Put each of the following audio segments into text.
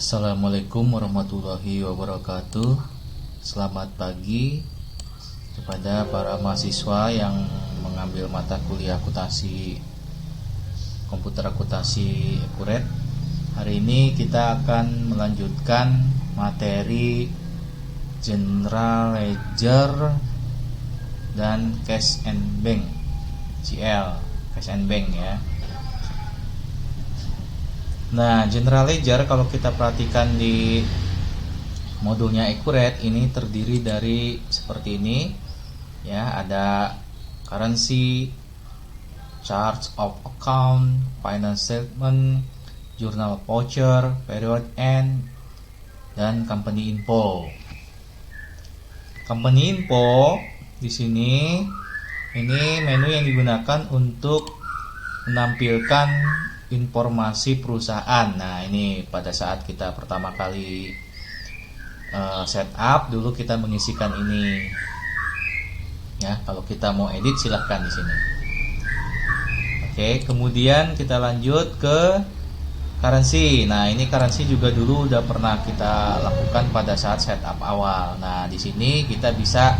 Assalamualaikum warahmatullahi wabarakatuh. Selamat pagi kepada para mahasiswa yang mengambil mata kuliah akuntansi komputer akuntansi Ekuret. Hari ini kita akan melanjutkan materi General Ledger dan Cash and Bank (GL), Cash and Bank ya. Nah, General Ledger kalau kita perhatikan di modulnya Ekuret ini terdiri dari seperti ini ya, ada currency, chart of account, finance statement, journal voucher, period end, dan company info. Company info di sini ini menu yang digunakan untuk menampilkan informasi perusahaan. Nah, ini pada saat kita pertama kali setup dulu kita mengisikan ini. Ya, kalau kita mau edit silahkan di sini. Oke, kemudian kita lanjut ke currency. Nah, ini currency juga dulu udah pernah kita lakukan pada saat setup awal. Nah, di sini kita bisa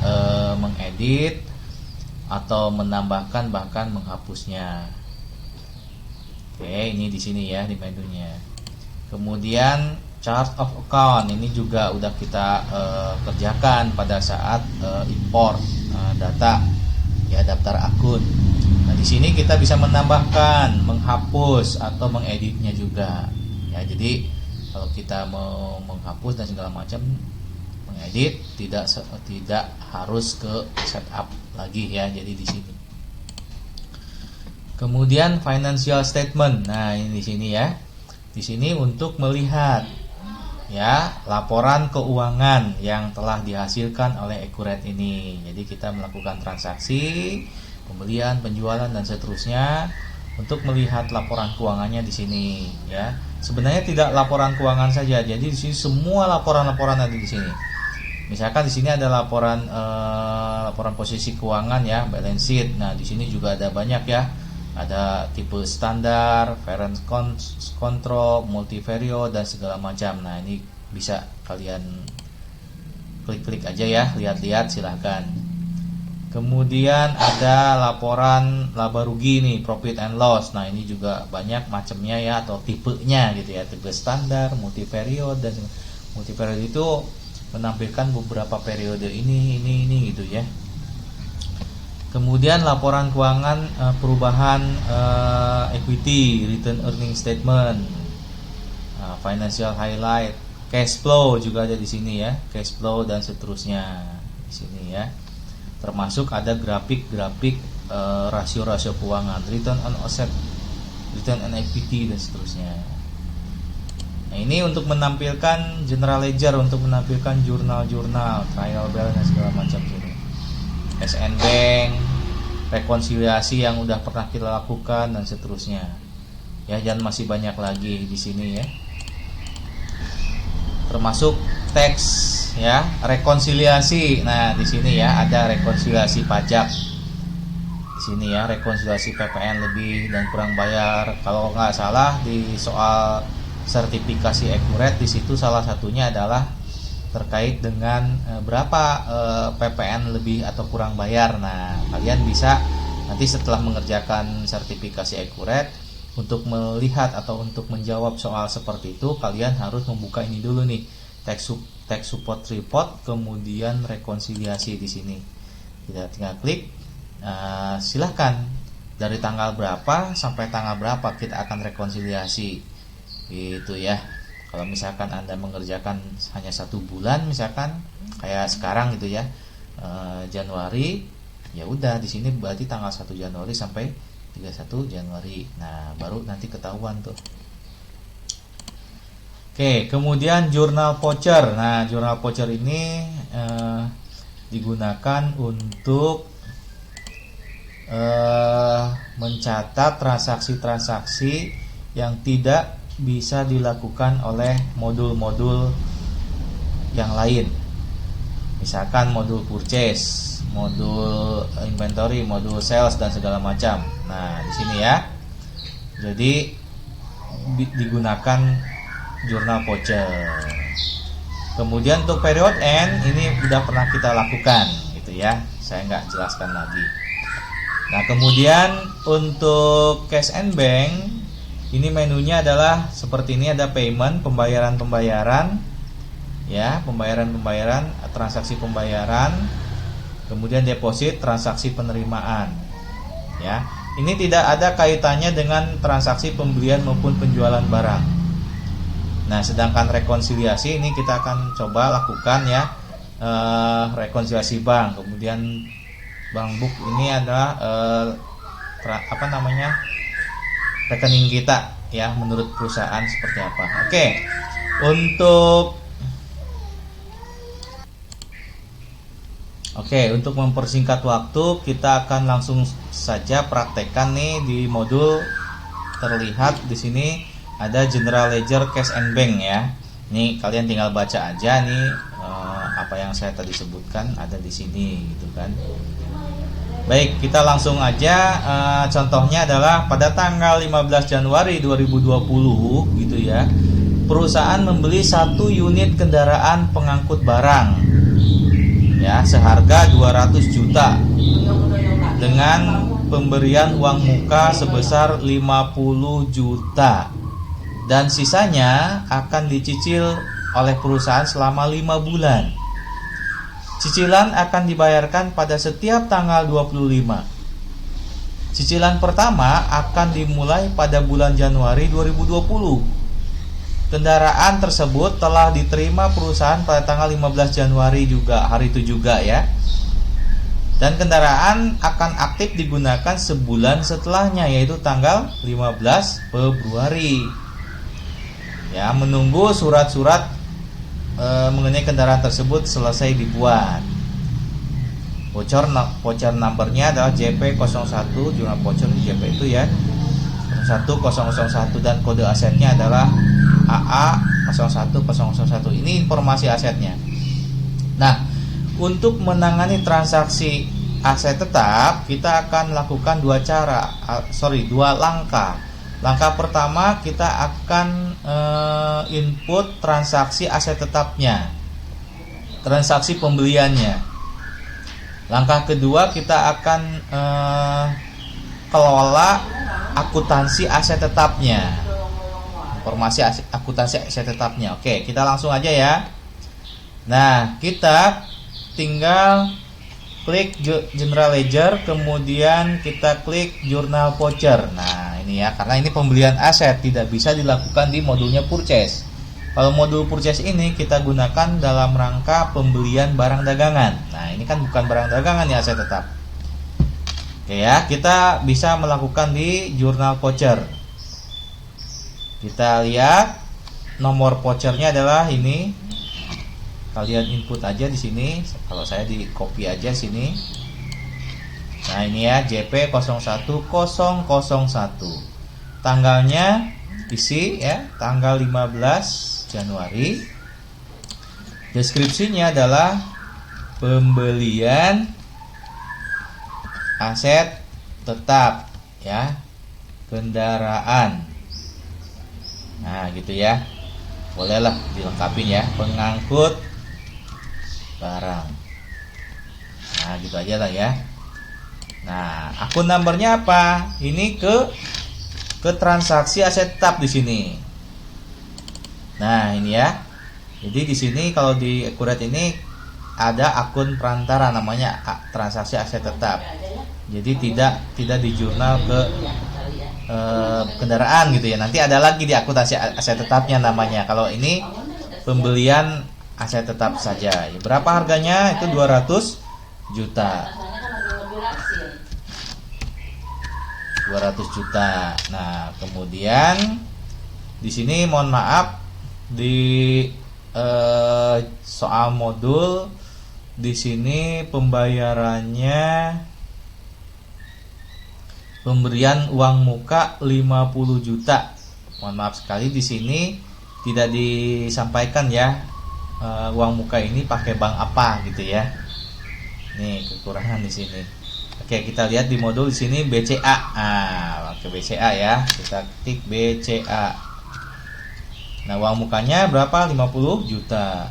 mengedit atau menambahkan bahkan menghapusnya. Oke, ini di sini ya di menunya. Kemudian chart of account ini juga udah kita kerjakan pada saat import data ya, daftar akun. Nah, di sini kita bisa menambahkan, menghapus atau mengeditnya juga. Ya, jadi kalau kita mau menghapus dan segala macam mengedit tidak harus ke setup lagi ya. Jadi di sini. Kemudian financial statement. Nah, ini di sini ya. Di sini untuk melihat ya laporan keuangan yang telah dihasilkan oleh Ekuret ini. Jadi kita melakukan transaksi, pembelian, penjualan dan seterusnya untuk melihat laporan keuangannya di sini ya. Sebenarnya tidak laporan keuangan saja. Jadi di sini semua laporan-laporan ada di sini. Misalkan di sini ada laporan posisi keuangan ya, balance sheet. Nah, di sini juga ada banyak ya. Ada tipe standar, variance control, multivariate dan segala macam. Nah, ini bisa kalian klik-klik aja ya, lihat-lihat silahkan. Kemudian ada laporan laba rugi nih, profit and loss. Nah, ini juga banyak macamnya ya, atau tipenya gitu ya, tipe standar, multivariate. Dan multivariate itu menampilkan beberapa periode ini gitu ya. Kemudian laporan keuangan perubahan equity, return earning statement, financial highlight, cash flow juga ada di sini ya, cash flow dan seterusnya di sini ya. Termasuk ada grafik-grafik rasio-rasio keuangan, return on asset, return on equity dan seterusnya. Nah, ini untuk menampilkan general ledger, untuk menampilkan jurnal-jurnal, trial balance dan segala macam ini. SN Bank, rekonsiliasi yang udah pernah kita lakukan dan seterusnya. Ya, dan masih banyak lagi di sini ya. Termasuk teks ya, rekonsiliasi. Nah, di sini ya ada rekonsiliasi pajak. Di sini ya, rekonsiliasi PPN lebih dan kurang bayar. Kalau nggak salah di soal sertifikasi Ekuret di situ salah satunya adalah terkait dengan berapa PPN lebih atau kurang bayar. Nah, kalian bisa nanti setelah mengerjakan sertifikasi Ekuret untuk melihat atau untuk menjawab soal seperti itu, kalian harus membuka ini dulu nih, tax support report, kemudian rekonsiliasi di sini. Kita tinggal klik, silahkan dari tanggal berapa sampai tanggal berapa kita akan rekonsiliasi, gitu ya. Kalau misalkan Anda mengerjakan hanya 1 bulan, misalkan kayak sekarang gitu ya, Januari, ya udah di sini berarti tanggal 1 Januari sampai 31 Januari. Nah, baru nanti ketahuan tuh. Oke, kemudian jurnal voucher. Nah, jurnal voucher ini digunakan untuk mencatat transaksi-transaksi yang tidak bisa dilakukan oleh modul-modul yang lain. Misalkan modul purchase, modul inventory, modul sales dan segala macam. Nah, di sini ya. Jadi digunakan jurnal voucher. Kemudian untuk period end ini udah pernah kita lakukan gitu ya, saya nggak jelaskan lagi. Nah kemudian untuk cash and bank ini menunya adalah seperti ini, ada payment, pembayaran ya, pembayaran transaksi pembayaran, kemudian deposit, transaksi penerimaan ya. Ini tidak ada kaitannya dengan transaksi pembelian maupun penjualan barang. Nah sedangkan rekonsiliasi ini kita akan coba lakukan ya, rekonsiliasi bank. Kemudian bank book ini adalah rekening kita ya, menurut perusahaan seperti apa. Oke, untuk mempersingkat waktu kita akan langsung saja praktekkan nih di modul. Terlihat di sini ada General Ledger Cash and Bank ya. Nih kalian tinggal baca aja nih apa yang saya tadi sebutkan ada di sini gitu kan. Baik, kita langsung aja. Contohnya adalah pada tanggal 15 Januari 2020 gitu ya. Perusahaan membeli 1 unit kendaraan pengangkut barang ya seharga 200 juta dengan pemberian uang muka sebesar 50 juta dan sisanya akan dicicil oleh perusahaan selama 5 bulan. Cicilan akan dibayarkan pada setiap tanggal 25. Cicilan pertama akan dimulai pada bulan Januari 2020. Kendaraan tersebut telah diterima perusahaan pada tanggal 15 Januari juga, hari itu juga ya. Dan kendaraan akan aktif digunakan sebulan setelahnya, yaitu tanggal 15 Februari. Ya, menunggu surat-surat mengenai kendaraan tersebut selesai dibuat. Voucher numbernya adalah JP01, jurnal voucher JP itu ya 11001 dan kode asetnya adalah AA01001. Ini informasi asetnya. Nah, untuk menangani transaksi aset tetap kita akan lakukan dua langkah. Langkah pertama kita akan input transaksi aset tetapnya, transaksi pembeliannya. Langkah kedua kita akan kelola akuntansi aset tetapnya, informasi akuntansi aset tetapnya. Oke, kita langsung aja ya. Nah, kita tinggal klik General Ledger, kemudian kita klik Jurnal Voucher. Nah, ini ya, karena ini pembelian aset tidak bisa dilakukan di modulnya purchase. Kalau modul purchase ini kita gunakan dalam rangka pembelian barang dagangan. Nah, ini kan bukan barang dagangan ya, aset tetap. Oke ya, kita bisa melakukan di Jurnal Voucher. Kita lihat nomor vouchernya adalah ini. Kalian input aja di sini. Kalau saya di copy aja sini. Nah, ini ya JP01001. Tanggalnya isi ya, tanggal 15 Januari. Deskripsinya adalah pembelian aset tetap ya, kendaraan. Nah, gitu ya. Bolehlah dilengkapin ya, pengangkut barang. Nah, gitu aja lah ya. Nah, akun numbernya apa? Ini ke transaksi aset tetap di sini. Nah, ini ya. Jadi di sini kalau di Accurate ini ada akun perantara namanya transaksi aset tetap. Jadi tidak di jurnal ke kendaraan gitu ya. Nanti ada lagi di akuntansi aset tetapnya namanya. Kalau ini pembelian aset tetap saja. Berapa harganya? Itu 200 juta. 200 juta. Nah, kemudian di sini mohon maaf di soal modul di sini pembayarannya pemberian uang muka 50 juta. Mohon maaf sekali di sini tidak disampaikan ya uang muka ini pakai bank apa gitu ya. Nih kekurangan di sini. Oke, kita lihat di modul di sini BCA. Pakai BCA ya. Kita klik BCA. Nah, uang mukanya berapa? 50 juta.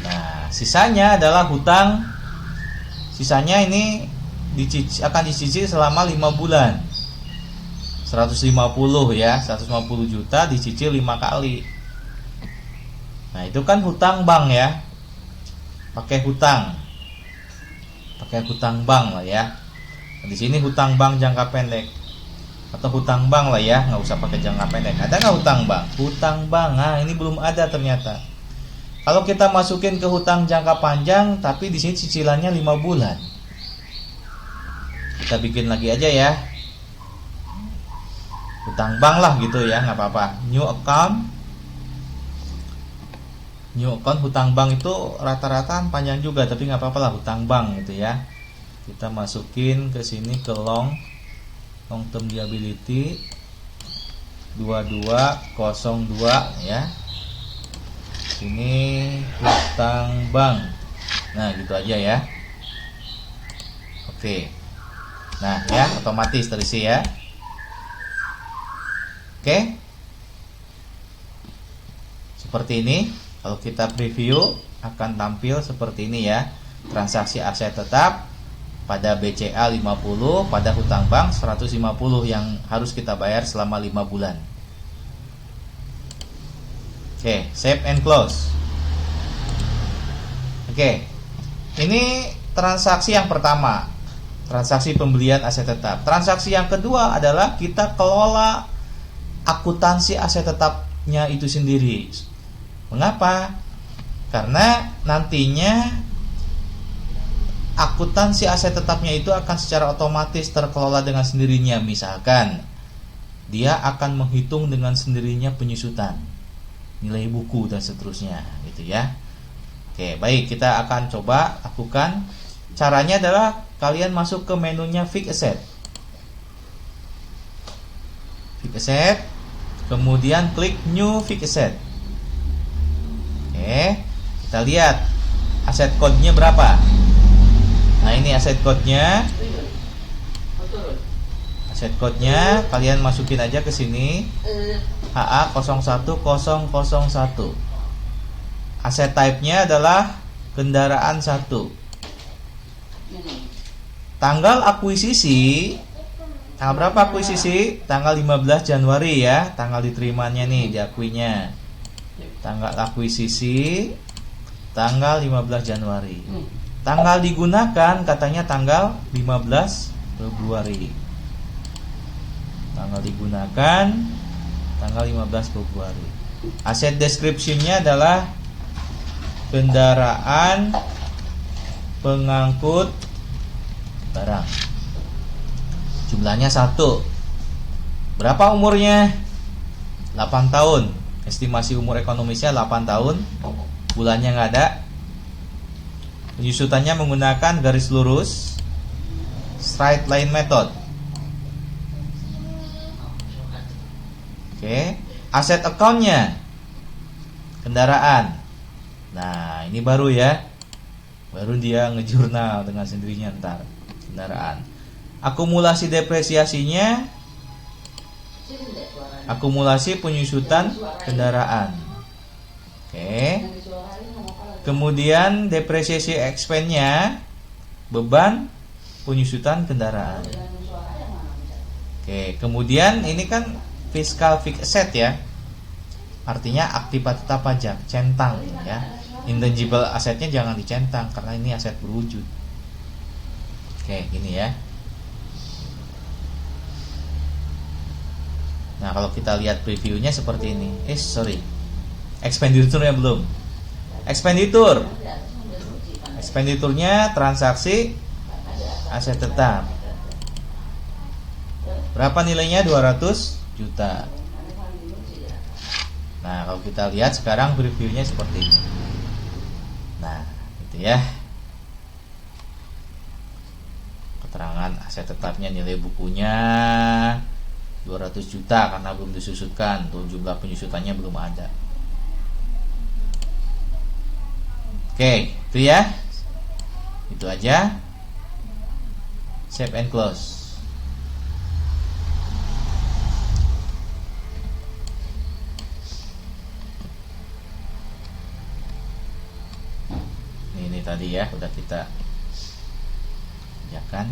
Nah, sisanya adalah hutang. Sisanya ini akan dicicil selama 5 bulan. 150 ya, 150 juta dicicil 5 kali. Nah, itu kan hutang bank ya. Pakai hutang bank lah ya. Di sini hutang bank jangka pendek atau hutang bank lah ya, nggak usah pakai jangka pendek. Ada nggak hutang bank? Hutang bank, nah ini belum ada ternyata. Kalau kita masukin ke hutang jangka panjang, tapi di sini cicilannya 5 bulan. Kita bikin lagi aja ya. Hutang bank lah gitu ya, nggak apa-apa. New account hutang bank itu rata-rata panjang juga, tapi nggak apa-apa lah, hutang bank gitu ya. Kita masukin ke sini ke long term liability 2202 ya. Ini hutang bank. Nah, gitu aja ya. Oke. Nah, ya otomatis terisi ya. Oke. Seperti ini. Kalau kita preview akan tampil seperti ini ya. Transaksi aset tetap pada BCA 50, pada hutang bank 150 yang harus kita bayar selama 5 bulan. Oke, save and close. Oke. Ini transaksi yang pertama. Transaksi pembelian aset tetap. Transaksi yang kedua adalah kita kelola akuntansi aset tetapnya itu sendiri. Mengapa? Karena nantinya akuntansi aset tetapnya itu akan secara otomatis terkelola dengan sendirinya. Misalkan dia akan menghitung dengan sendirinya penyusutan, nilai buku dan seterusnya gitu ya. Oke, baik, kita akan coba lakukan. Caranya adalah kalian masuk ke menunya Fixed Asset. Fixed Asset, kemudian klik New Fixed Asset. Oke, kita lihat aset code-nya berapa. Nah, ini aset code-nya. Aset code-nya kalian masukin aja ke sini. HA01001. Aset type-nya adalah kendaraan 1. Tanggal akuisisi, tanggal berapa akuisisi? Tanggal 15 Januari ya, tanggal diterimanya nih, diakuinya. Tanggal akuisisi tanggal 15 Januari. Tanggal digunakan katanya tanggal 15 Februari. Tanggal digunakan tanggal 15 Februari. Aset description-nya adalah kendaraan pengangkut barang. Jumlahnya 1. Berapa umurnya? 8 tahun. Estimasi umur ekonomisnya 8 tahun. Bulannya nggak ada. Penyusutannya menggunakan garis lurus, straight line method. Oke. Aset account-nya kendaraan. Nah, ini baru ya. Baru dia ngejurnal dengan sendirinya ntar. Kendaraan. Akumulasi depresiasinya, akumulasi penyusutan kendaraan. Oke. Kemudian depresiasi expense-nya, beban penyusutan kendaraan. Oke, kemudian ini kan fiscal fixed asset ya. Artinya aktiva tetap pajak, centang ya. Intangible asetnya jangan dicentang karena ini aset berwujud. Oke, gini ya. Nah, kalau kita lihat previewnya seperti ini. Expenditure-nya belum. Expenditure-nya transaksi aset tetap. Berapa nilainya? 200 juta. Nah, kalau kita lihat sekarang previewnya seperti ini. Nah, gitu ya. Keterangan aset tetapnya, nilai bukunya 200 juta karena belum disusutkan. Tuh, jumlah penyusutannya belum ada. Oke, itu ya. Itu aja. Save and close. tadi ya, udah kita kerjakan.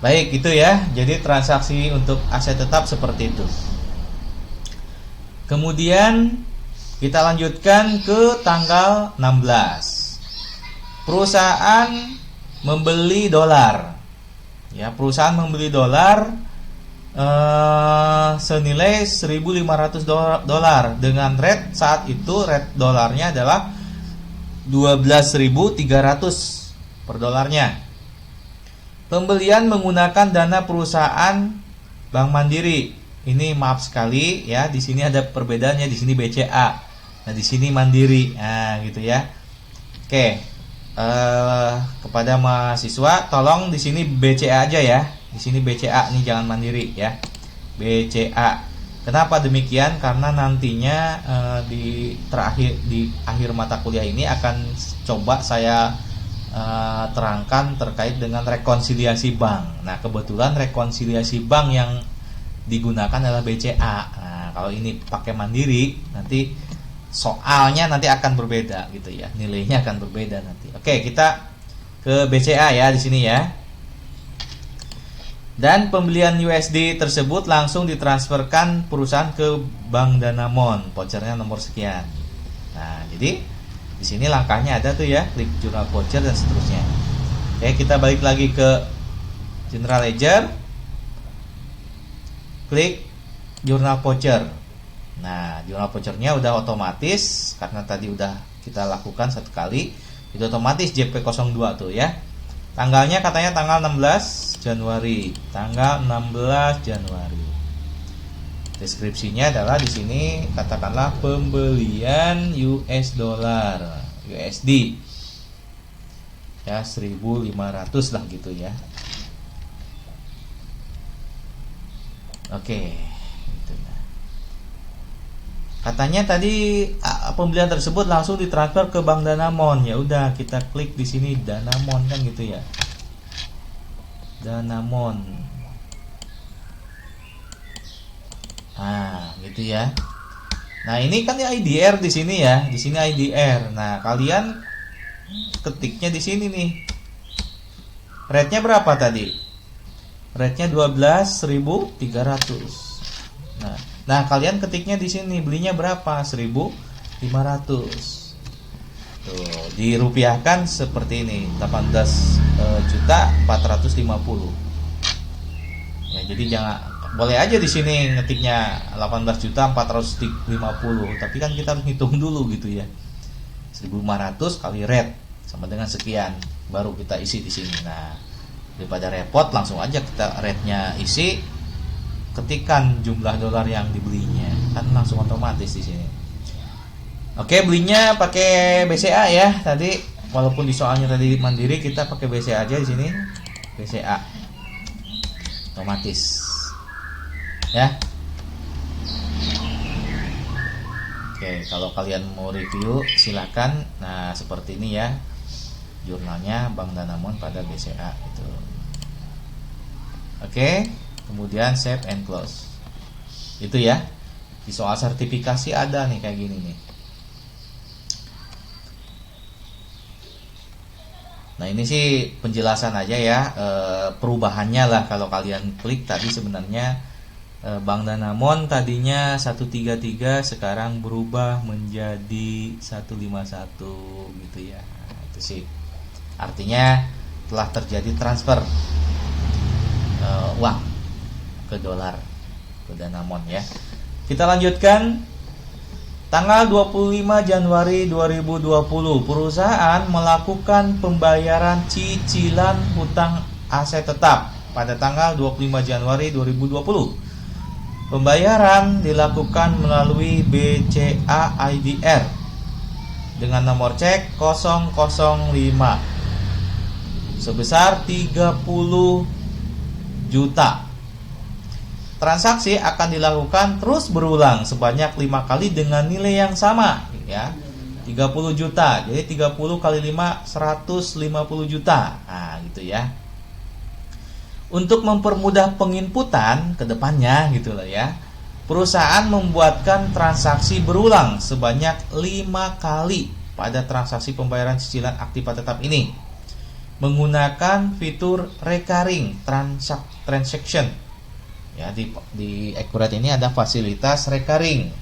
Baik, itu ya. Jadi transaksi untuk aset tetap seperti itu. Kemudian kita lanjutkan ke tanggal 16. Perusahaan membeli dolar. Ya, perusahaan membeli dolar senilai 1.500 dolar dengan rate saat itu rate dolarnya adalah 12.300 per dolarnya. Pembelian menggunakan dana perusahaan Bank Mandiri. Ini maaf sekali ya, di sini ada perbedaannya, di sini BCA. Nah, di sini Mandiri. Nah, gitu ya. Oke. Kepada mahasiswa tolong di sini BCA aja ya. Di sini BCA nih, jangan Mandiri ya. BCA. Kenapa demikian? Karena nantinya di akhir mata kuliah ini akan coba saya terangkan terkait dengan rekonsiliasi bank. Nah, kebetulan rekonsiliasi bank yang digunakan adalah BCA. Nah, kalau ini pakai Mandiri, nanti soalnya nanti akan berbeda gitu ya. Nilainya akan berbeda nanti. Oke, kita ke BCA ya di sini ya. Dan pembelian USD tersebut langsung ditransferkan perusahaan ke Bank Danamon, vouchernya nomor sekian. Nah, jadi di sini langkahnya ada tuh ya, klik jurnal voucher dan seterusnya. Oke, kita balik lagi ke General Ledger, klik jurnal voucher. Nah, jurnal vouchernya udah otomatis karena tadi udah kita lakukan satu kali, itu otomatis JP02 tuh ya. Tanggalnya katanya tanggal 16 Januari. Tanggal 16 Januari. Deskripsinya adalah di sini katakanlah pembelian US dollar, USD. Ya, 1.500 lah gitu ya. Oke. Gitu ya. Katanya tadi pembelian tersebut langsung ditransfer ke Bank Danamon. Ya udah, kita klik di sini Danamon kan gitu ya. Danamon. Nah, gitu ya. Nah, ini kan IDR di sini ya. Di sini IDR. Nah, kalian ketiknya di sini nih. Rate-nya berapa tadi? Rate-nya 12.300. Nah, kalian ketiknya di sini belinya berapa? 1.500. Tuh, dirupiahkan seperti ini, 18.450. Ya, jadi jangan, boleh aja di sini ngetiknya 18.450, tapi kan kita harus hitung dulu gitu ya. 1.500 kali rate sama dengan sekian, baru kita isi di sini. Nah, daripada repot, langsung aja kita rate-nya isi, ketikan jumlah dolar yang dibelinya, kan langsung otomatis di sini. Oke, belinya pakai BCA ya tadi, walaupun di soalnya tadi Mandiri, kita pakai BCA aja di sini. BCA otomatis ya. Oke, kalau kalian mau review silakan. Nah, seperti ini ya jurnalnya Bank Danamon pada BCA itu. Oke, kemudian save and close. Itu ya. Di soal sertifikasi ada nih kayak gini nih. Nah, ini sih penjelasan aja ya, perubahannya lah. Kalau kalian klik tadi sebenarnya Bank Danamon tadinya 133 sekarang berubah menjadi 151 gitu ya. Itu sih artinya telah terjadi transfer uang ke dolar ke Danamon ya. Kita lanjutkan. Tanggal 25 Januari 2020, perusahaan melakukan pembayaran cicilan hutang aset tetap pada tanggal 25 Januari 2020. Pembayaran dilakukan melalui BCA IDR dengan nomor cek 005 sebesar 30 juta. Transaksi akan dilakukan terus berulang sebanyak 5 kali dengan nilai yang sama ya. 30 juta. Jadi 30 kali 5 150 juta. Nah, gitu ya. Untuk mempermudah penginputan ke depannya gitu lah ya. Perusahaan membuatkan transaksi berulang sebanyak 5 kali pada transaksi pembayaran cicilan aktiva tetap ini menggunakan fitur recurring transaction. Ya, di Accurate ini ada fasilitas recurring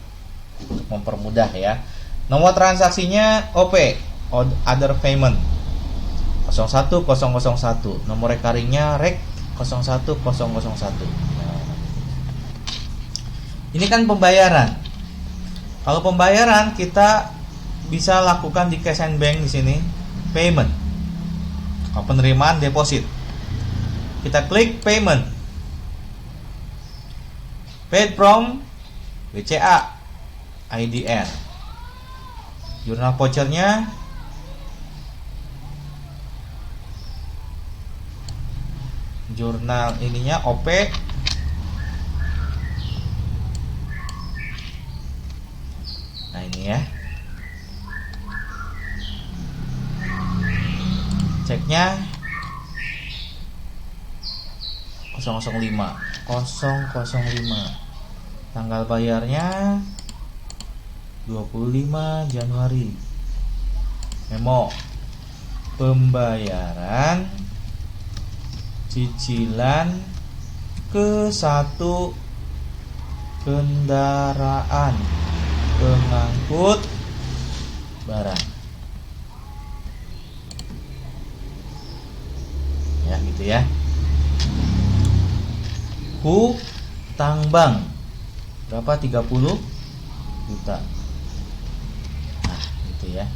untuk mempermudah ya. Nomor transaksinya OP, Other Payment 01001. Nomor recurringnya REC 01001. Ini kan pembayaran. Kalau pembayaran kita bisa lakukan di cash and bank di sini, payment. Kalau penerimaan deposit. Kita klik payment. Paid from BCA IDN. Jurnal vouchernya jurnal ininya OP. Nah, ini ya. Ceknya 005. Tanggal bayarnya 25 Januari. Memo pembayaran cicilan ke 1 kendaraan pengangkut barang. Ya, gitu ya. Hutang bank berapa? 30 juta. Nah, gitu ya.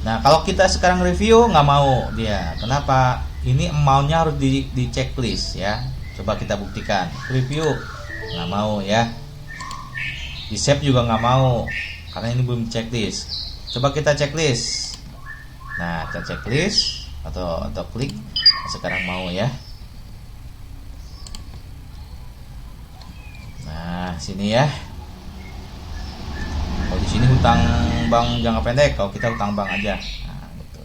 Nah, kalau kita sekarang review nggak mau dia. Kenapa? Ini amountnya harus di checklist ya. Coba kita buktikan. Review nggak mau ya. Di save juga nggak mau karena ini belum checklist. Coba kita checklist. Nah, kita checklist atau klik. Sekarang mau ya. Nah, sini ya. Kalau di sini hutang bank jangka pendek, kalau kita hutang bank aja. Nah, gitu.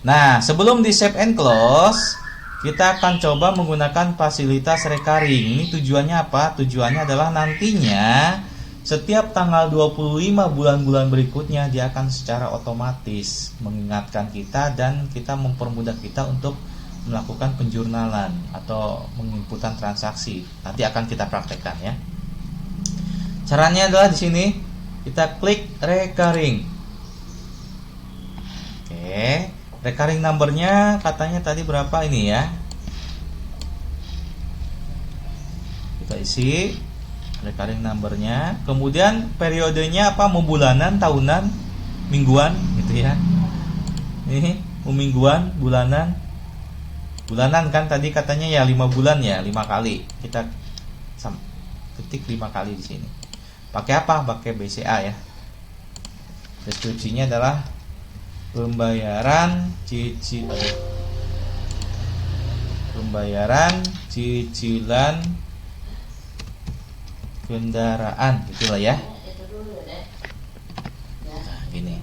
Nah, sebelum di save and close, kita akan coba menggunakan fasilitas recurring. Ini tujuannya apa? Tujuannya adalah nantinya setiap tanggal 25 bulan-bulan berikutnya dia akan secara otomatis mengingatkan kita dan kita mempermudah kita untuk melakukan penjurnalan atau menginputan transaksi. Nanti akan kita praktekkan ya. Caranya adalah di sini kita klik recurring. Oke, recurring numbernya katanya tadi berapa ini ya? Kita isi recurring numbernya. Kemudian periodenya apa? Mau bulanan, tahunan, mingguan gitu ya. Ini mau mingguan, bulanan. Bulanan kan tadi katanya ya 5 bulan ya, 5 kali. Kita ketik 5 kali di sini. Pakai apa? Pakai BCA ya. Deskripsinya adalah pembayaran cicilan kendaraan, itulah ya. Nah, gini.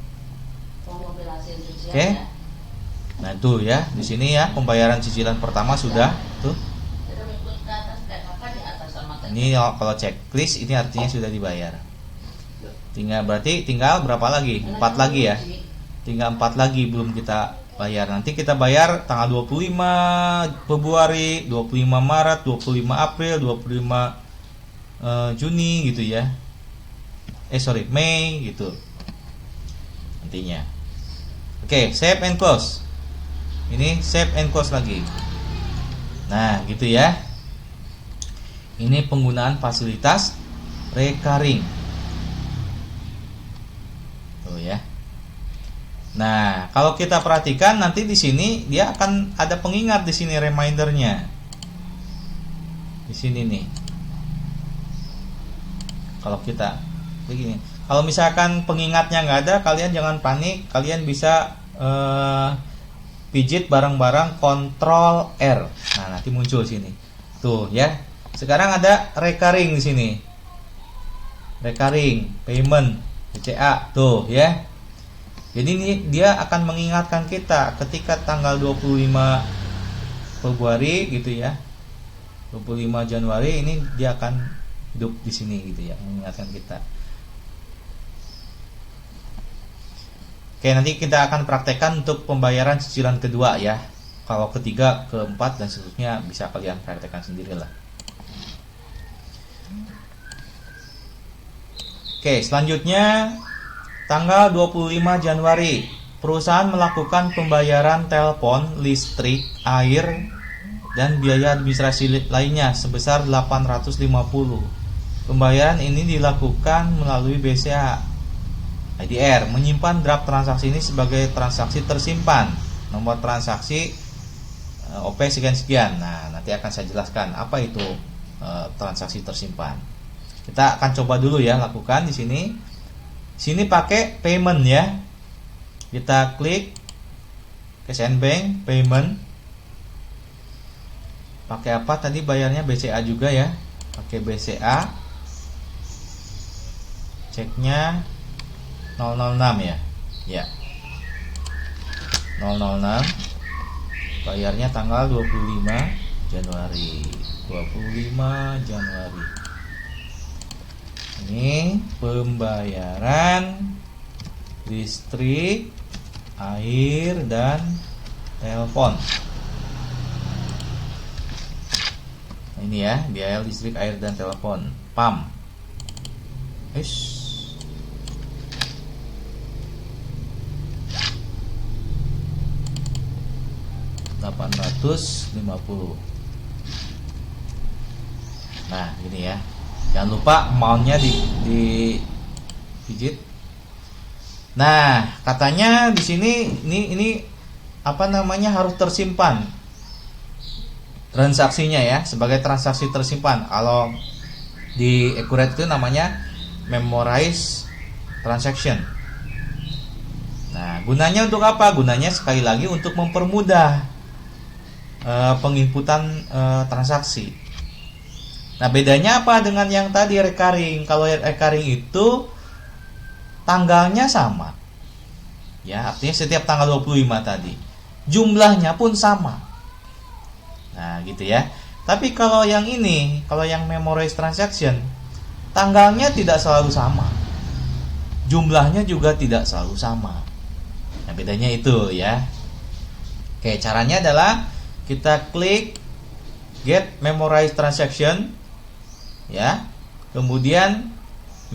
Oke. Nah, tuh ya, di sini ya pembayaran cicilan pertama sudah tuh. Ini kalau checklist ini artinya sudah dibayar. Tinggal berapa lagi? 4 lagi ya. Tinggal 4 lagi belum kita bayar. Nanti kita bayar tanggal 25 Februari, 25 Maret, 25 April, 25 Juni gitu ya. Mei gitu. Nantinya. Oke, save and close. Ini save and close lagi. Nah, gitu ya. Ini penggunaan fasilitas recurring. Tuh ya. Nah, kalau kita perhatikan nanti di sini dia akan ada pengingat di sini remindernya. Di sini nih. Kalau kita begini, kalau misalkan pengingatnya nggak ada, kalian jangan panik. Kalian bisa pijit bareng-bareng Ctrl R. Nah, nanti muncul sini. Tuh ya. Sekarang ada recurring di sini. Recurring payment BCA tuh ya. Jadi ini dia akan mengingatkan kita ketika tanggal 25 Februari gitu ya. 25 Januari ini dia akan hidup di sini gitu ya, mengingatkan kita. Oke, nanti kita akan praktekkan untuk pembayaran cicilan kedua ya. Kalau ketiga, keempat dan seterusnya bisa kalian praktekkan sendirilah. Oke, selanjutnya tanggal 25 Januari perusahaan melakukan pembayaran telepon, listrik, air, dan biaya administrasi lainnya sebesar 850. Pembayaran ini dilakukan melalui BCA IDR. Menyimpan draft transaksi ini sebagai transaksi tersimpan. Nomor transaksi OP sekian-sekian. Nah, nanti akan saya jelaskan apa itu transaksi tersimpan. Kita akan coba dulu ya lakukan di sini. Sini pakai payment ya. Kita klik KCN Bank payment. Pakai apa tadi bayarnya? BCA juga ya. Pakai BCA. Ceknya 006 ya. Ya. 006. Bayarnya tanggal 25 Januari. 25 Januari. Ini pembayaran listrik, air, dan telepon. Ini ya, biaya listrik, air, dan telepon. PAM. 850. Nah, gini ya. Jangan lupa amount-nya di digit. Nah, katanya di sini ini apa namanya harus tersimpan transaksinya ya, sebagai transaksi tersimpan. Kalau di Accurate itu namanya memorize transaction. Nah, gunanya untuk apa? Gunanya sekali lagi untuk mempermudah penginputan transaksi. Nah, bedanya apa dengan yang tadi recurring? Kalau recurring itu tanggalnya sama. Ya, artinya setiap tanggal 25 tadi. Jumlahnya pun sama. Nah, gitu ya. Tapi kalau yang ini, kalau yang memorize transaction, tanggalnya tidak selalu sama. Jumlahnya juga tidak selalu sama. Nah, bedanya itu ya. Oke, caranya adalah kita klik get memorize transaction ya. Kemudian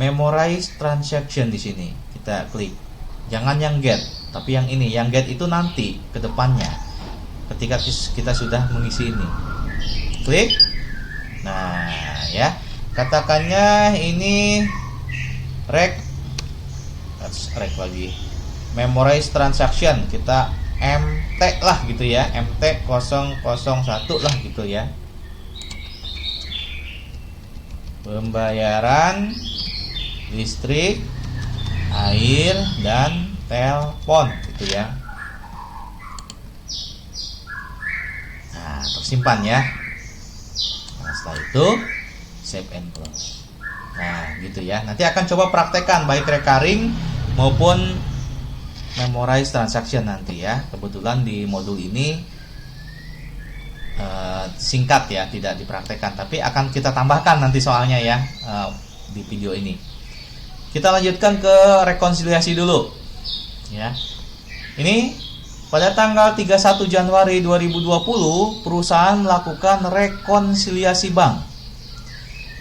memorize transaction di sini kita klik. Jangan yang get, tapi yang ini. Yang get itu nanti ke depannya ketika kita sudah mengisi ini. Klik. Nah, ya. Katakannya ini rek lagi. Memorize transaction, kita MT lah gitu ya, MT 001 lah gitu ya. Pembayaran listrik, air, dan telepon gitu ya. Nah, tersimpan ya. Nah, setelah itu save and close. Nah, gitu ya. Nanti akan coba praktekkan baik recurring maupun memorize transaction nanti ya. Kebetulan di modul ini singkat ya, tidak dipraktekkan, tapi akan kita tambahkan nanti soalnya ya di video ini. Kita lanjutkan ke rekonsiliasi dulu ya. Ini pada tanggal 31 Januari 2020 perusahaan melakukan rekonsiliasi bank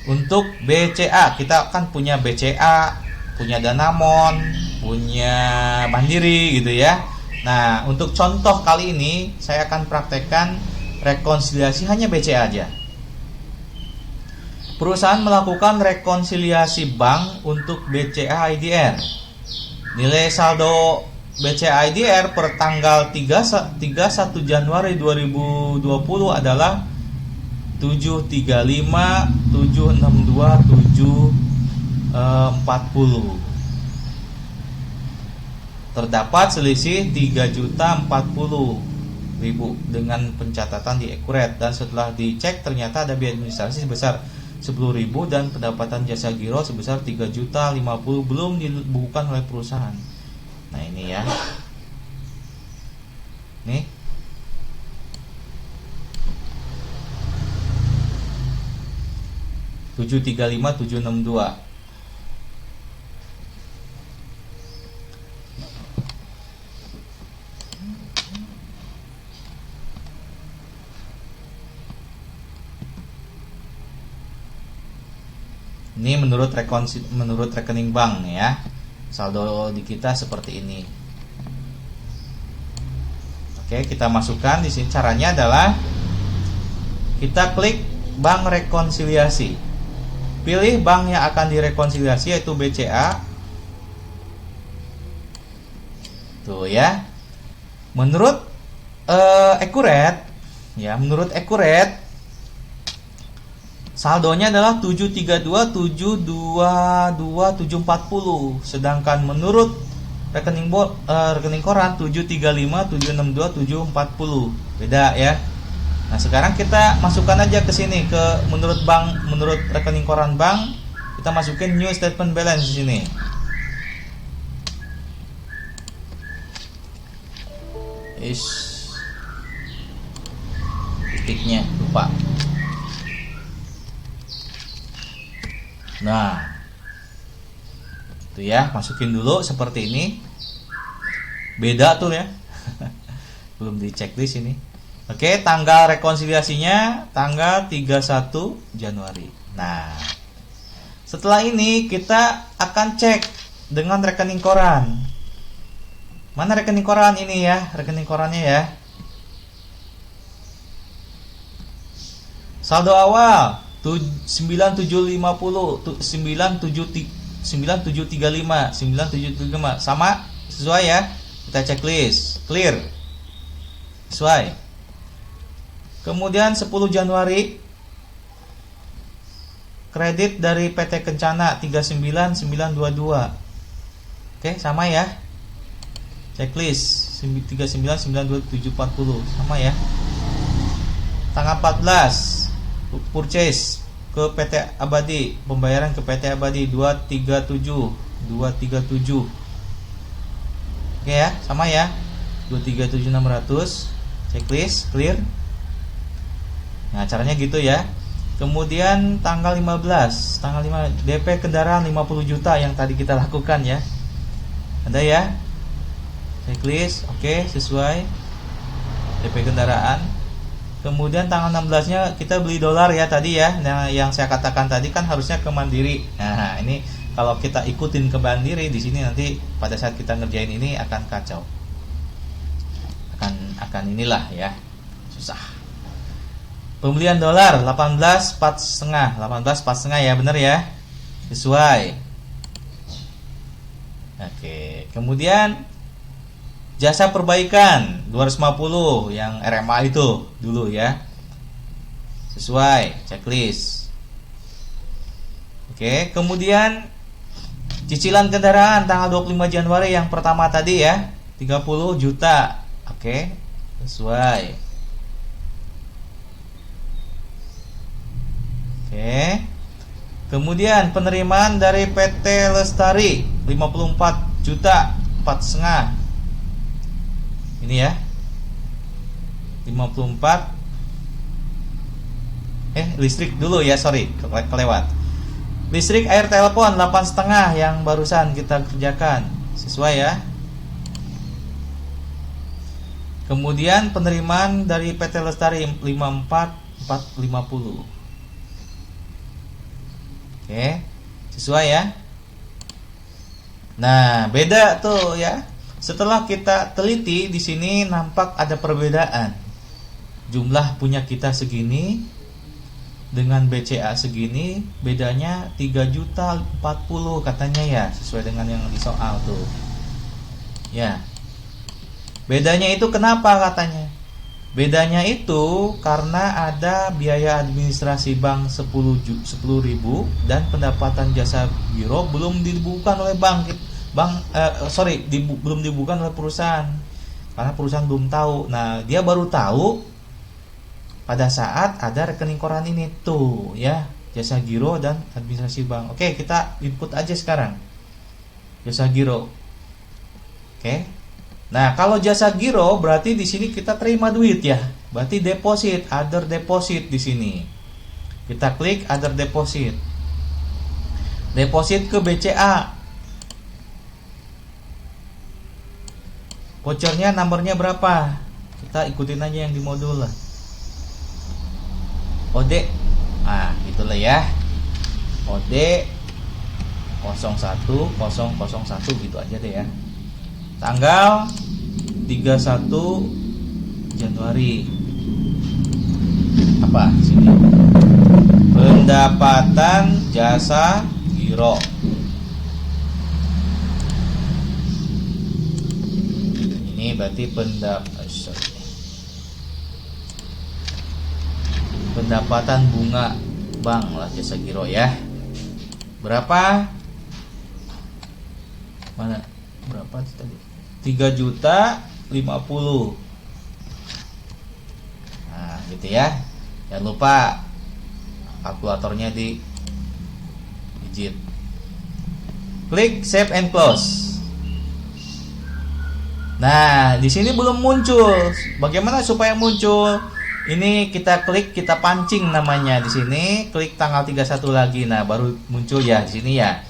untuk BCA. Kita kan punya BCA, punya Danamon, punya Mandiri gitu ya. Nah, untuk contoh kali ini saya akan praktekkan rekonsiliasi hanya BCA aja. Perusahaan melakukan rekonsiliasi bank untuk BCA IDR. Nilai saldo BCA IDR per tanggal 31 Januari 2020 adalah 735 762 740. Terdapat selisih 3.040.000 dengan pencatatan di Accurate, dan setelah dicek ternyata ada biaya administrasi sebesar 10.000 dan pendapatan jasa giro sebesar 3.050.000 belum dibukukan oleh perusahaan. Nah, ini ya. Nih. Ini menurut rekening bank ya. Saldo di kita seperti ini. Oke, kita masukkan di sini. Caranya adalah kita klik bank rekonsiliasi. Pilih bank yang akan direkonsiliasi yaitu BCA. Tuh ya. Menurut Accurate ya, menurut Accurate saldonya adalah 732.722.740, sedangkan menurut rekening koran 735.762.740. Beda ya. Nah, sekarang kita masukkan aja ke sini ke menurut rekening koran bank, kita masukin new statement balance di sini. Titiknya lupa. Nah, itu ya, masukin dulu seperti ini. Beda tuh ya. Belum dicek di sini. Oke, tanggal rekonsiliasinya tanggal 31 Januari. Nah, setelah ini kita akan cek dengan rekening koran. Mana rekening koran ini ya? Rekening korannya ya. Saldo awal 9750, 9735 sama, sesuai ya. Kita checklist, clear, sesuai. Kemudian 10 Januari kredit dari PT Kencana 39922. Oke, sama ya. Checklist 3992740 sama ya. Tanggal 14 purchase ke PT Abadi, pembayaran ke PT Abadi 237. Oke ya, sama ya. 237.600. Checklist clear. Nah, caranya gitu ya. Kemudian tanggal 15 DP kendaraan 50 juta yang tadi kita lakukan ya. Ada ya. Checklist, oke, sesuai. DP kendaraan. Kemudian tanggal 16-nya kita beli dolar ya tadi ya. Nah, yang saya katakan tadi kan harusnya ke Mandiri. Nah, ini kalau kita ikutin ke Mandiri di sini nanti pada saat kita ngerjain ini akan kacau. Akan inilah ya. Susah. Pembelian dolar 18,4,5 ya, benar ya. Sesuai. Oke, kemudian jasa perbaikan 250 yang RMA itu dulu ya. Sesuai, checklist. Oke, kemudian cicilan kendaraan tanggal 25 Januari yang pertama tadi ya, 30 juta. Oke, sesuai. Oke. Kemudian penerimaan dari PT Lestari 54 juta 4,5. Ini ya 54. Listrik dulu ya, sorry, kelewat. Listrik air telepon 8,5 yang barusan kita kerjakan. Sesuai ya. Kemudian penerimaan dari PT Lestari 54,450. Oke, sesuai ya. Nah, beda tuh ya. Setelah kita teliti di sini nampak ada perbedaan. Jumlah punya kita segini dengan BCA segini, bedanya 3.040 katanya ya, sesuai dengan yang di soal tuh. Ya. Bedanya itu kenapa katanya? Bedanya itu karena ada biaya administrasi bank 10.000 dan pendapatan jasa biro belum dibukukan oleh belum dibukukan oleh perusahaan karena perusahaan belum tahu. Nah, dia baru tahu pada saat ada rekening koran ini tuh ya, jasa giro dan administrasi bank. Oke, kita input aja sekarang jasa giro. Oke. Nah, kalau jasa giro berarti di sini kita terima duit ya. Berarti deposit, other deposit di sini. Kita klik other deposit. Deposit ke BCA. Vouchernya nomornya berapa? Kita ikutin aja yang di modul lah. OD. Nah, gitulah ya. kode 01001 gitu aja deh ya. Tanggal 31 Januari. Apa sini? Pendapatan jasa giro. Ini berarti pendapatan bunga bank lah jasa giro ya. Berapa? Mana? Berapa tadi? 3.050.000. Nah, gitu ya. Jangan lupa kalkulatornya digit. Klik save and close. Nah, di sini belum muncul. Bagaimana supaya muncul? Ini kita klik, kita pancing namanya di sini. Klik tanggal 31 lagi. Nah, baru muncul ya di sini ya.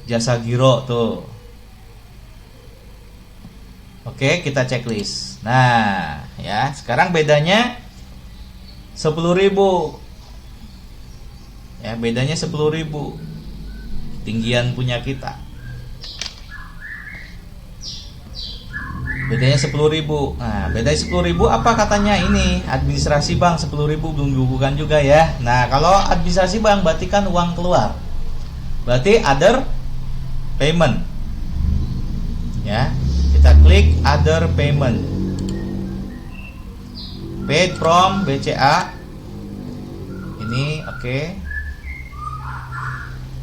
Jasa giro tuh. Oke, kita checklist. Nah, ya, sekarang bedanya 10.000. Ya, bedanya 10.000. Tinggian punya kita. Bedanya 10.000. Nah, bedanya 10.000 apa katanya ini? Administrasi bank 10.000 belum dibukukan juga ya. Nah, kalau administrasi bank berarti kan uang keluar. Berarti other payment. Ya, kita klik other payment. Paid from BCA. Ini oke.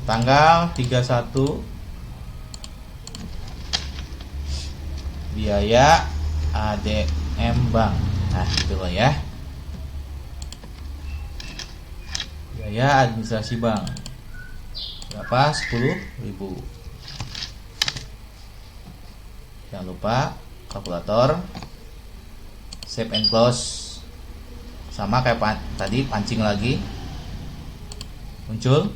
Tanggal 31. Biaya ADM bank. Nah, gitu loh ya. Biaya administrasi bank. Berapa? 10.000. Jangan lupa kalkulator. Save and close. Sama kayak tadi, pancing lagi. Muncul.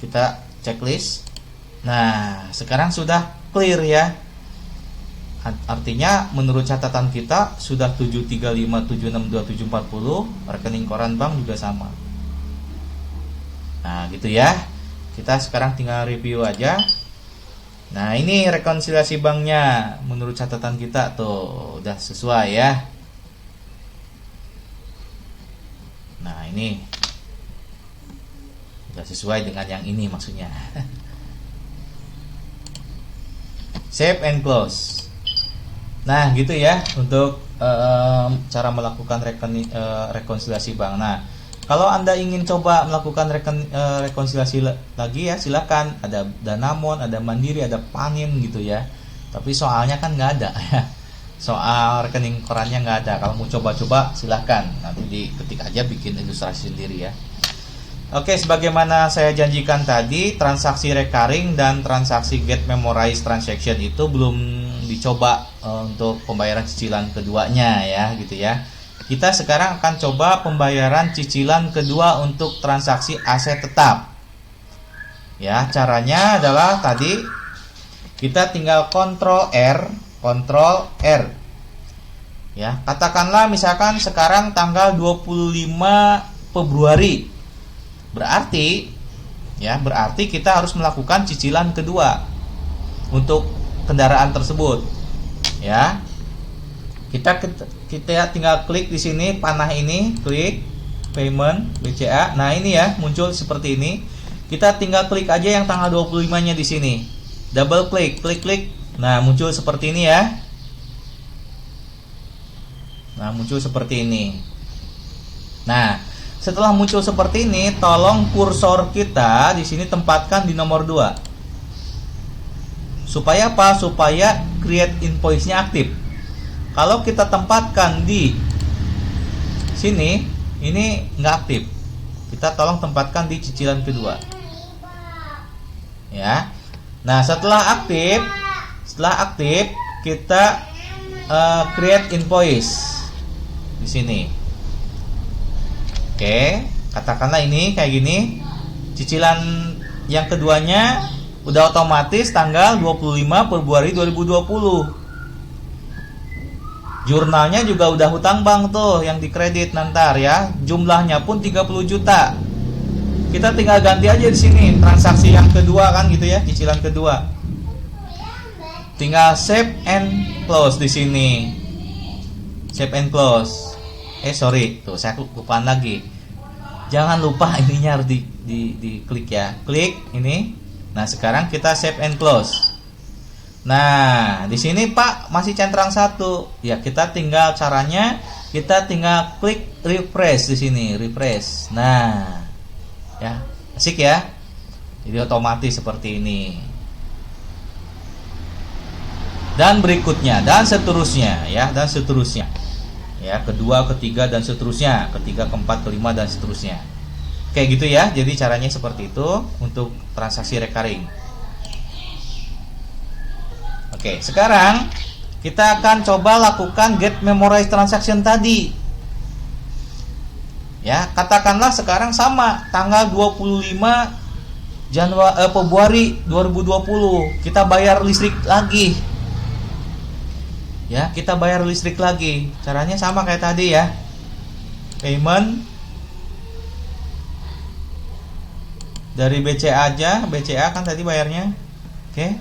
Kita checklist. Nah, sekarang sudah clear ya. Artinya menurut catatan kita sudah 735762740, rekening koran bank juga sama. Nah, gitu ya. Kita sekarang tinggal review aja. Nah, ini rekonsiliasi banknya menurut catatan kita tuh udah sesuai ya. Nah, ini udah sesuai dengan yang ini maksudnya. Save and close. Nah, gitu ya untuk cara melakukan rekonsiliasi bank. Nah, kalau Anda ingin coba melakukan rekonsiliasi lagi ya, silakan. Ada Danamon, ada Mandiri, ada Panin gitu ya. Tapi soalnya kan nggak ada ya. Soal rekening korannya nggak ada. Kalau mau coba-coba silakan. Nanti diketik aja, bikin ilustrasi sendiri ya. Oke, sebagaimana saya janjikan tadi, transaksi recurring dan transaksi get memorized transaction itu belum dicoba untuk pembayaran cicilan keduanya ya, gitu ya. Kita sekarang akan coba pembayaran cicilan kedua untuk transaksi aset tetap. Ya, caranya adalah tadi kita tinggal Ctrl R. Ya, katakanlah misalkan sekarang tanggal 25 Februari. Berarti kita harus melakukan cicilan kedua untuk kendaraan tersebut. Ya. Kita tinggal klik di sini panah ini, klik payment BCA. Nah, ini ya, muncul seperti ini. Kita tinggal klik aja yang tanggal 25-nya di sini. Double klik. Nah, muncul seperti ini ya. Nah, muncul seperti ini. Nah, setelah muncul seperti ini, tolong kursor kita di sini tempatkan di nomor 2. Supaya apa? Supaya create invoice-nya aktif. Kalau kita tempatkan di sini, ini nggak aktif. Kita tolong tempatkan di cicilan kedua. Ya. Nah, setelah aktif, kita create invoice di sini. Oke, katakanlah ini kayak gini. Cicilan yang keduanya udah otomatis tanggal 25 Februari 2020. Jurnalnya juga udah hutang bank tuh yang dikredit nanti ya. Jumlahnya pun 30 juta. kita tinggal ganti aja di sini transaksi yang kedua kan gitu ya, cicilan kedua. Tinggal save and close di sini. Save and close. Sorry, tuh saya lupaan lagi. Jangan lupa ininya harus di klik ya. Klik ini. Nah, sekarang kita save and close. Nah, di sini Pak masih centang satu. Ya, kita tinggal caranya kita tinggal klik refresh di sini, refresh. Nah, ya, asik ya. Jadi otomatis seperti ini. Dan berikutnya dan seterusnya ya, dan seterusnya. Ya, kedua, ketiga dan seterusnya, ketiga, keempat, kelima dan seterusnya. Kayak gitu ya. Jadi caranya seperti itu untuk transaksi recurring. Oke, sekarang kita akan coba lakukan get memorize transaction tadi. Ya, katakanlah sekarang sama tanggal 25 Februari 2020 kita bayar listrik lagi. Ya, kita bayar listrik lagi. Caranya sama kayak tadi ya. Payment dari BCA aja, BCA kan tadi bayarnya. Oke.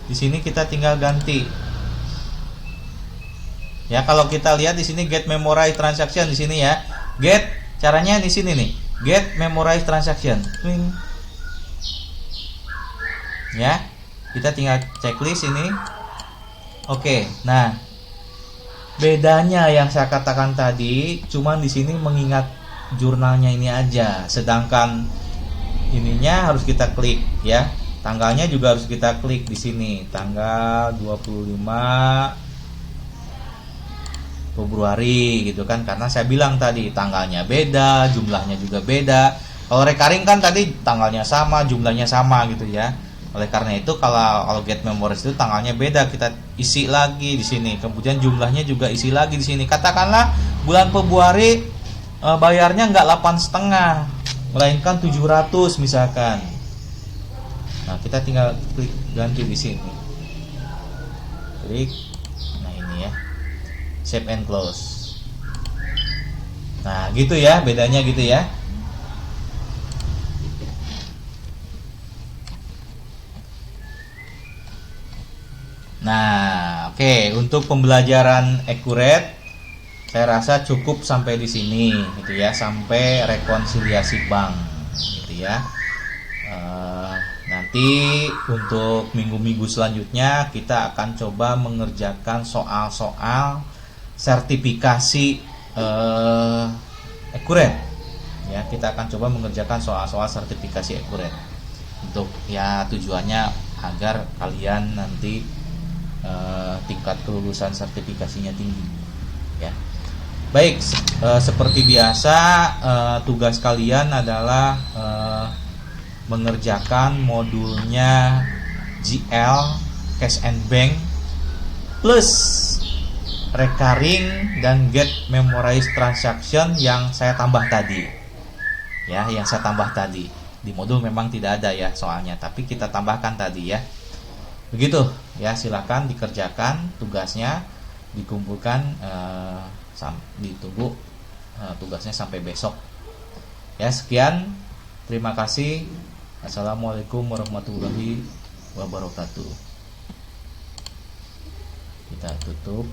Di sini kita tinggal ganti. Ya, kalau kita lihat di sini get memorize transaction di sini ya. Get caranya di sini nih. Get memorize transaction. Ya. Kita tinggal checklist ini. Oke, nah bedanya yang saya katakan tadi, cuman di sini mengingat jurnalnya ini aja, sedangkan ininya harus kita klik ya, tanggalnya juga harus kita klik di sini, tanggal 25 Februari gitu kan, karena saya bilang tadi tanggalnya beda, jumlahnya juga beda. Kalau recurring kan tadi tanggalnya sama, jumlahnya sama gitu ya. Oleh karena itu kalau get memorize itu tanggalnya beda, kita isi lagi di sini. Kemudian jumlahnya juga isi lagi di sini. Katakanlah bulan Februari bayarnya nggak 8,5, melainkan 700 misalkan. Nah, kita tinggal klik ganti di sini. Klik. Nah, ini ya. Save and close. Nah, gitu ya, bedanya gitu ya. Nah, oke, untuk pembelajaran accurate saya rasa cukup sampai di sini gitu ya, sampai rekonsiliasi bank gitu ya. Nanti untuk minggu-minggu selanjutnya kita akan coba mengerjakan soal-soal sertifikasi accurate ya. Kita akan coba mengerjakan soal-soal sertifikasi accurate untuk ya tujuannya agar kalian nanti tingkat kelulusan sertifikasinya tinggi ya. Baik, seperti biasa tugas kalian adalah mengerjakan modulnya GL Cash and Bank plus recurring dan get memorize transaction yang saya tambah tadi ya, yang saya tambah tadi. Di modul memang tidak ada ya soalnya, tapi kita tambahkan tadi ya. Begitu ya, silakan dikerjakan tugasnya, dikumpulkan, ditunggu tugasnya sampai besok ya. Sekian, terima kasih. Assalamualaikum warahmatullahi wabarakatuh. Kita tutup.